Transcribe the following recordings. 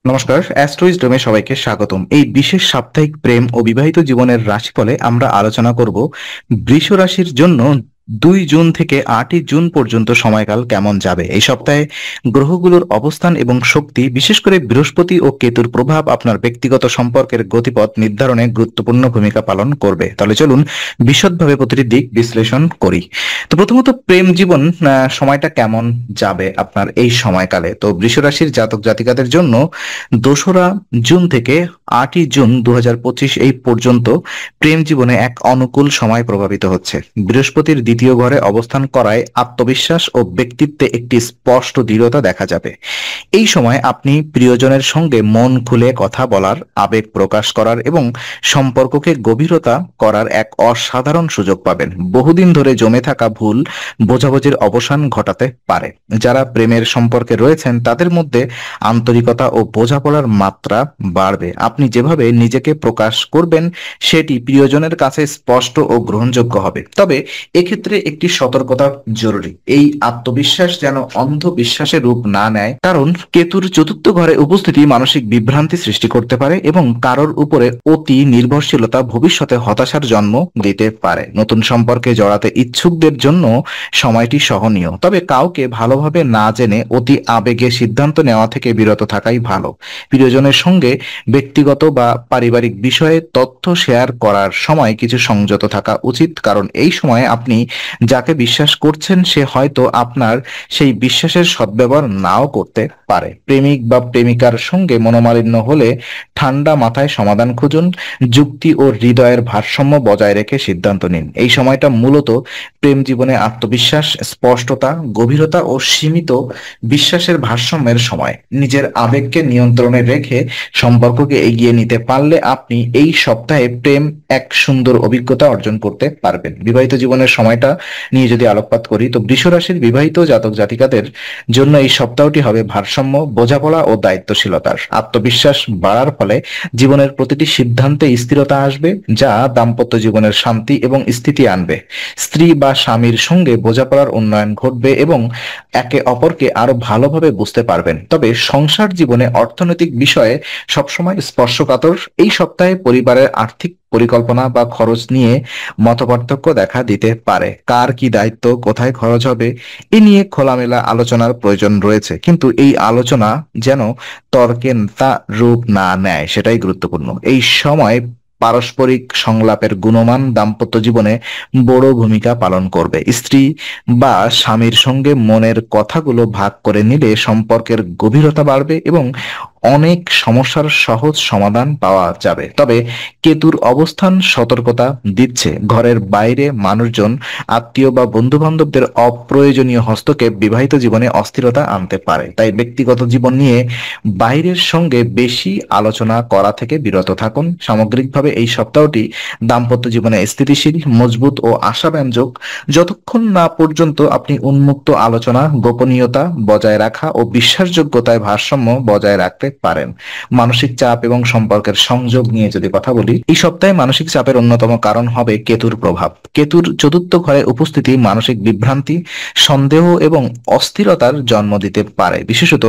নমস্কার, অ্যাস্ট্রোইজডমে সবাইকে স্বাগতম। এই বিশেষ সাপ্তাহিক প্রেম ও বিবাহিত জীবনের রাশিফলে আমরা আলোচনা করব বৃষ রাশির জন্য 2 জুন থেকে 8ই জুন পর্যন্ত সময়কাল কেমন যাবে। এই সপ্তাহে গ্রহগুলোর অবস্থান এবং শক্তি, বিশেষ করে বৃহস্পতি ও কেতুর প্রভাব আপনার ব্যক্তিগত সম্পর্কের গতিপথ নির্ধারণে গুরুত্বপূর্ণ ভূমিকা পালন করবে। তাহলে চলুন বিশদভাবে প্রতিটি দিক বিশ্লেষণ করি। তো প্রথমত প্রেম জীবন সময়টা কেমন যাবে আপনার এই সময়কালে। তো বৃষ রাশির জাতক জাতিকাদের জন্য 2রা জুন থেকে 8ই জুন 2025 এই পর্যন্ত প্রেম জীবনে এক অনুকূল সময় প্রভাবিত হচ্ছে। বৃহস্পতির দ্বিতীয় ঘরে অবস্থান করায় আত্মবিশ্বাস ও ব্যক্তিত্বে একটি স্পষ্ট দৃঢ়তা দেখা যাবে। এই সময় আপনি প্রিয়জনের সঙ্গে মন খুলে কথা বলার, আবেগ প্রকাশ করার এবং সম্পর্ককে গভীরতা করার এক অসাধারণ সুযোগ পাবেন। বহুদিন ধরে জমে থাকা ভুল বোঝাবুঝির অবসান ঘটাতে পারে। যারা প্রেমের সম্পর্কে রয়েছেন তাদের মধ্যে আন্তরিকতা ও বোঝাপড়ার মাত্রা বাড়বে। আপনি যেভাবে নিজেকে প্রকাশ করবেন সেটি প্রিয়জনের কাছে স্পষ্ট ও গ্রহণযোগ্য হবে। তবে এক্ষেত্রে একটি সতর্কতা জরুরি। এই আত্মবিশ্বাস যেন অন্ধবিশ্বাসের রূপ না নেয়, কারণ কেতুর চতুর্থ ঘরে উপস্থিতি মানসিক বিভ্রান্তি সৃষ্টি করতে পারে এবং কারোর উপরে অতি নির্ভরশীলতা ভবিষ্যতে হতাশার জন্ম দিতে পারে। নতুন সম্পর্কে জড়াতে ইচ্ছুকদের জন্য সময়টি সহনীয়, তবে কাউকে ভালোভাবে না জেনে অতি আবেগে সিদ্ধান্ত নেওয়া থেকে বিরত থাকাই ভালো। প্রিয়জনের সঙ্গে ব্যক্তিগত বা পারিবারিক বিষয়ে তথ্য শেয়ার করার সময় কিছু সংযত থাকা উচিত, কারণ এই সময়ে আপনি যাকে বিশ্বাস করছেন সে হয়তো আপনার সেই বিশ্বাসের সদ্ব্যবহার নাও করতে পারে। প্রেমিক বা প্রেমিকার সঙ্গে মনোমালিন্য হলে ঠান্ডা মাথায় সমাধান খুঁজুন। যুক্তি ও হৃদয়ের ভারসাম্য বজায় রেখে সিদ্ধান্ত নিন। এই সময়টা মূলত প্রেম জীবনে আত্মবিশ্বাস, স্পষ্টতা, গভীরতা ও সীমিত বিশ্বাসের ভারসাম্যের সময়। নিজের আবেগকে নিয়ন্ত্রণে রেখে সম্পর্ককে এগিয়ে নিতে পারলে আপনি এই সপ্তাহে প্রেম এক সুন্দর অভিজ্ঞতা অর্জন করতে পারবেন। বিবাহিত জীবনের সময়টা নিয়ে যদি আলোকপাত করি, তো বৃষ রাশির বিবাহিত জাতক জাতিকাদের জন্য এই সপ্তাহটি হবে ভারসাম্য, বোঝাপড়া ও দায়িত্বশীলতার। আত্মবিশ্বাস বাড়ার ফলে জীবনের প্রতিটি সিদ্ধান্তে স্থিরতা আসবে, যা দাম্পত্য জীবনের শান্তি এবং স্থিতি আনবে। স্ত্রী বা স্বামীর সঙ্গে বোঝাপড়ার উন্নয়ন ঘটবে এবং একে অপরকে আরো ভালোভাবে বুঝতে পারবেন। তবে সংসার জীবনে অর্থনৈতিক বিষয়ে সবসময় স্পর্শকাতর। এই সপ্তাহে পরিবারের আর্থিক পরিকল্পনা বা খরচ নিয়ে মতপার্থক্য দেখা দিতে পারে। কার কি দায়িত্ব, কোথায় খরচ হবে, এ নিয়ে খোলামেলা আলোচনার প্রয়োজন রয়েছে, কিন্তু এই আলোচনা যেন তর্কে তা রূপ না নেয় সেটাই গুরুত্বপূর্ণ। এই সময় পারস্পরিক সংলাপের গুণমান দাম্পত্য জীবনে বড় ভূমিকা পালন করবে। স্ত্রী বা স্বামীর সঙ্গে মনের কথাগুলো ভাগ করে নিলে সম্পর্কের গভীরতা বাড়বে এবং অনেক সমস্যার সহজ সমাধান পাওয়া যাবে। তবে কেতুর অবস্থান সতর্কতা দিচ্ছে, ঘরের বাইরে মানুষজন, আত্মীয় বা বন্ধু বান্ধবদের অপ্রয়োজনীয় হস্তক্ষেপ বিবাহিত জীবনে অস্থিরতা আনতে পারে। তাই ব্যক্তিগত জীবন নিয়ে বাইরের সঙ্গে বেশি আলোচনা করা থেকে বিরত থাকুন। সামগ্রিকভাবে এই সপ্তাহটি দাম্পত্য জীবনে স্থিতিশীল, মজবুত ও আশাব্যঞ্জক, যতক্ষণ না পর্যন্ত আপনি উন্মুক্ত আলোচনা, গোপনীয়তা বজায় রাখা ও বিশ্বাসযোগ্যতায় ভারসাম্য বজায় রাখতে পারেন। মানসিক চাপ এবং সম্পর্কের সংযোগ নিয়ে যদি কথা বলি, এই সপ্তাহে মানসিক চাপের অন্যতম কারণ হবে কেতুর প্রভাব। কেতুর চতুর্থ ঘরে উপস্থিতি মানসিক বিভ্রান্তি, সন্দেহ এবং অস্থিরতার জন্ম দিতে পারে। বিশেষত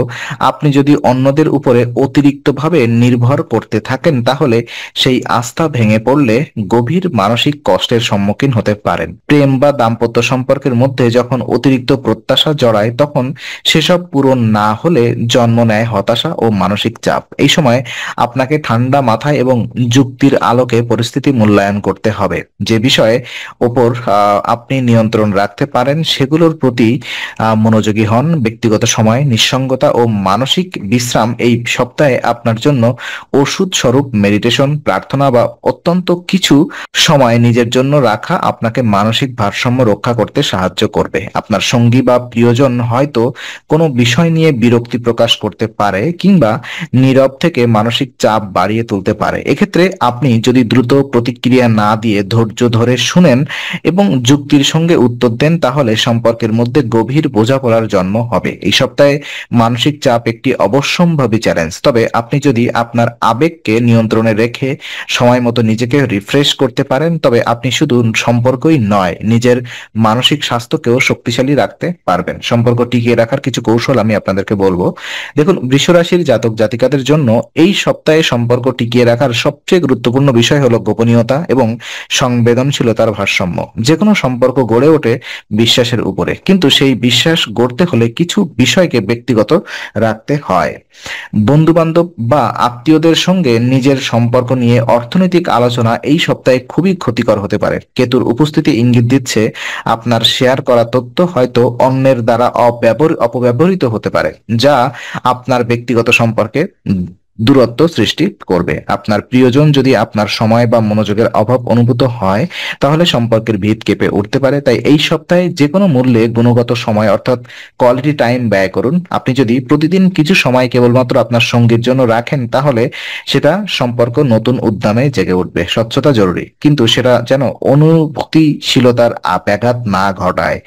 আপনি যদি অন্যদের উপরে অতিরিক্তভাবে নির্ভর করতে থাকেন, তাহলে সেই আস্থা ভেঙে পড়লে গভীর মানসিক কষ্টের সম্মুখীন হতে পারেন। প্রেম বা দাম্পত্য সম্পর্কের মধ্যে যখন অতিরিক্ত প্রত্যাশা জড়ায়, তখন সেসব পূরণ না হলে জন্ম নেয় হতাশা ও মানসিক চাপ। এই সময় আপনাকে ঠান্ডা মাথায় এবং যুক্তির আলোকে পরিস্থিতি মূল্যায়ন করতে হবে। যে বিষয়ে ওপর আপনি নিয়ন্ত্রণ রাখতে পারেন সেগুলোর প্রতি মনোযোগী হন। ব্যক্তিগত সময়, নিঃসঙ্গতা ও মানসিক বিশ্রাম এই সপ্তাহে আপনার জন্য ওষুধ স্বরূপ মেডিটেশন, প্রার্থনা বা অত্যন্ত কিছু সময় নিজের জন্য রাখা আপনাকে মানসিক ভারসাম্য রক্ষা করতে সাহায্য করবে। আপনার সঙ্গী বা প্রিয়জন হয়তো কোনো বিষয় নিয়ে বিরক্তি প্রকাশ করতে পারে কিংবা নীরব থেকে মানসিক চাপ বাড়িয়ে তুলতে পারে। এক্ষেত্রে আপনি যদি দ্রুত প্রতিক্রিয়া না দিয়ে ধৈর্য ধরে শুনেন এবং যুক্তির সঙ্গে উত্তর দেন, তাহলে সম্পর্কের মধ্যে গভীর বোঝাপড়ার জন্ম হবে। এই সপ্তাহে মানসিক চাপ একটি অবশ্যম্ভাবী চ্যালেঞ্জ, তবে আপনি যদি আপনার আবেগকে নিয়ন্ত্রণে রেখে সময় মতো নিজেকে রিফ্রেশ করতে পারেন, তবে আপনি শুধু সম্পর্কই নয়, নিজের মানসিক স্বাস্থ্যকেও শক্তিশালী রাখতে পারবেন। সম্পর্ক টিকিয়ে রাখার কিছু কৌশল আমি আপনাদেরকে বলবো। দেখুন, বৃষ রাশির জাতক জাতক জাতিকাদের জন্য এই সপ্তাহে সম্পর্ক টিকিয়ে রাখার সবচেয়ে গুরুত্বপূর্ণ বিষয় হলো গোপনীয়তা এবং সংবেদনশীলতার ভারসাম্য। যে কোনো সম্পর্ক গড়ে ওঠে বিশ্বাসের উপরে, কিন্তু সেই বিশ্বাস গড়তে হলে কিছু বিষয়কে ব্যক্তিগত রাখতে হয়। বন্ধু বান্ধব বা আত্মীয়দের সঙ্গে নিজের সম্পর্ক নিয়ে অর্থনৈতিক আলোচনা এই সপ্তাহে খুবই ক্ষতিকর হতে পারে। কেতুর উপস্থিতি ইঙ্গিত দিচ্ছে আপনার শেয়ার করা তথ্য হয়তো অন্যের দ্বারা অপব্যবহৃত হতে পারে, যা আপনার ব্যক্তিগত সম্পর্কে দূরত্ব সৃষ্টি করবে। আপনার প্রিয়জন যদি আপনার সময় বা মনোযোগের অভাব অনুভূত হয়, তাহলে সম্পর্কের ভিত কেঁপে উঠতে পারে। তাই এই সপ্তাহে যে কোনো মূল্যে গুণগত সময় অর্থাৎ কোয়ালিটি টাইম ব্যয় করুন। আপনি যদি প্রতিদিন কিছু সময় কেবলমাত্র আপনার সঙ্গীর জন্য রাখেন, তাহলে সেটা সম্পর্ক নতুন উদ্যমে জেগে উঠবে। স্বচ্ছতা জরুরি, কিন্তু সেটা যেন অনুভূতিশীলতার ব্যাঘাত না ঘটায়।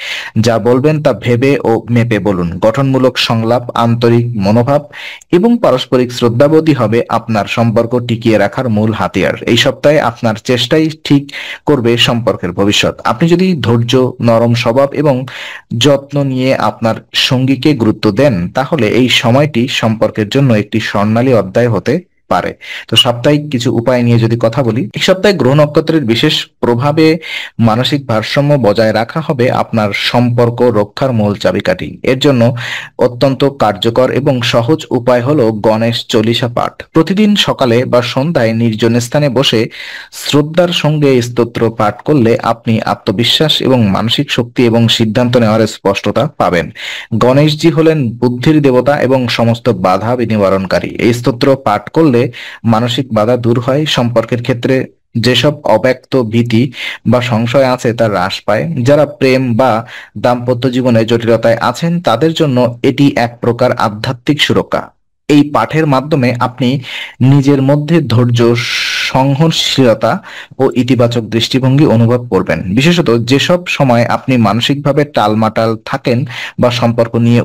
যা বলবেন তা ভেবে ও মেপে বলুন। গঠনমূলক সংলাপ, আন্তরিক মনোভাব এবং পারস্পরিক শ্রদ্ধাবোধই হবে আপনার সম্পর্ক টিকিয়ে রাখার মূল হাতিয়ার। এই সপ্তাহে আপনার চেষ্টাই ঠিক করবে সম্পর্কের ভবিষ্যৎ। আপনি যদি ধৈর্য, নরম স্বভাব এবং যত্ন নিয়ে আপনার সঙ্গীকে গুরুত্ব দেন, তাহলে এই সময়টি সম্পর্কের জন্য একটি স্বর্ণালী অধ্যায় হতে পারে। তো সাপ্তাহিক কিছু উপায় নিয়ে যদি কথা বলি, এই সপ্তাহে গ্রহ নক্ষত্রের বিশেষ প্রভাবে মানসিক ভারসাম্য বজায় রাখা হবে আপনার সম্পর্ক রক্ষার মূল চাবিকাঠি। এর জন্য অত্যন্ত কার্যকর এবং সহজ উপায় হলো গণেশ চল্লিশা পাঠ। প্রতিদিন সকালে বা সন্ধ্যায় নির্জন স্থানে বসে শ্রদ্ধার সঙ্গে স্তোত্র পাঠ করলে আপনি আত্মবিশ্বাস এবং মানসিক শক্তি এবং সিদ্ধান্ত নেওয়ার স্পষ্টতা পাবেন। গণেশজি হলেন বুদ্ধির দেবতা এবং সমস্ত বাধা নিবারণকারী। এই স্তোত্র পাঠ করলে মানসিক বাধা দূর হয়, সম্পর্কের ক্ষেত্রে যেসব অব্যক্ত ভীতি বা সংশয় আছে তা হ্রাস পায়। যারা প্রেম বা দাম্পত্য জীবনে জটিলতায় আছেন, তাদের জন্য এটি এক প্রকার আধ্যাত্মিক সুরক্ষা। এই পাঠের মাধ্যমে আপনি নিজের মধ্যে ধৈর্য, সংহনশীলতা ও ইতিবাচক দৃষ্টিভঙ্গি অনুভব করবেন। বিশেষত যেসব সময় আপনি মানসিকভাবে টালমাটাল থাকেন বা সম্পর্ক নিয়ে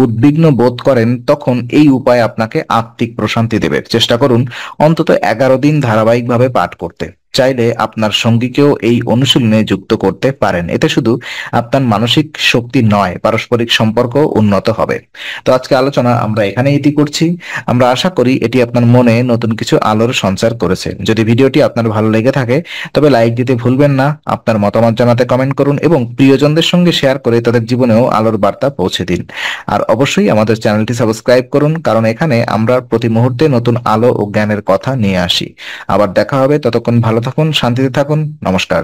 উদ্বিগ্ন বোধ করেন, তখন এই উপায় আপনাকে আত্মিক প্রশান্তি দেবে। চেষ্টা করুন অন্তত 11 দিন ধারাবাহিকভাবে পাঠ করতে। চাইলে আপনার সঙ্গীকেও এই অনুশীলনে যুক্ত করতে পারেন। এতে শুধু আপনার মানসিক শক্তি নয়, পারস্পরিক সম্পর্ক উন্নত হবে। তো আজকে আলোচনা আমরা এখানে ইতি করছি। আমরা আশা করি এটি আপনার মনে নতুন কিছু আলোর সঞ্চার করেছে। যদি ভিডিওটি আপনার ভালো লেগে থাকে, তবে লাইক দিতে ভুলবেন না। আপনার মতামত জানাতে কমেন্ট করুন এবং প্রিয়জনদের সঙ্গে শেয়ার করে তাদের জীবনেও আলোর বার্তা পৌঁছে দিন। আর অবশ্যই আমাদের চ্যানেলটি সাবস্ক্রাইব করুন, কারণ এখানে আমরা প্রতি মুহূর্তে নতুন আলো ও জ্ঞানের কথা নিয়ে আসি। আবার দেখা হবে, ততক্ষণ ভালো থাকুন, শান্তিতে থাকুন। নমস্কার।